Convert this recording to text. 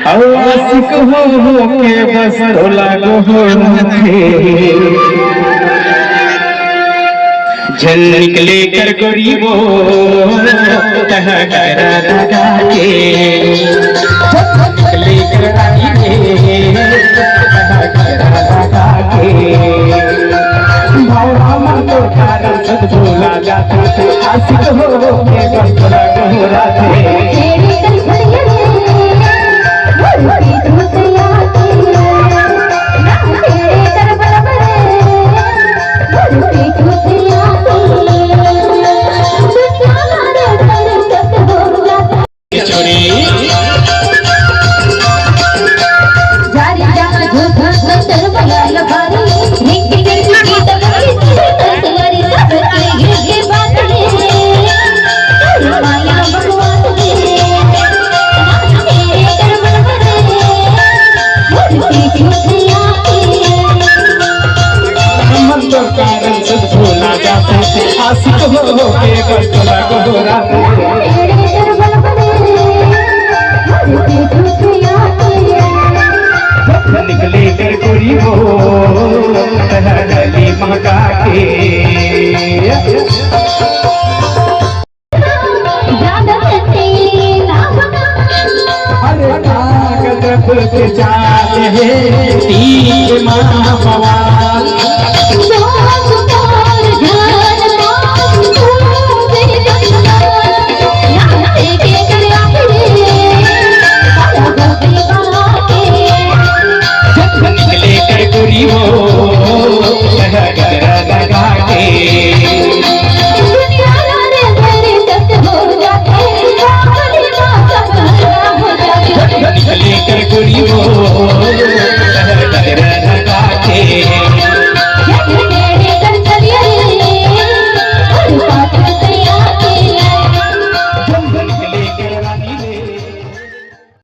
आशिक हो के बस लागो हो जल निकले कर गरीबो तह करा लगा के निकले कर लगा के भावना मन तो कारण सद भूला जाते थे आशिक हो के बस लागो हो राते आशिक हो के कष्ट लागो हो राते निकले कर कोई हो गली मका के अरे कागज के जाते हैं तीर माँ बवाल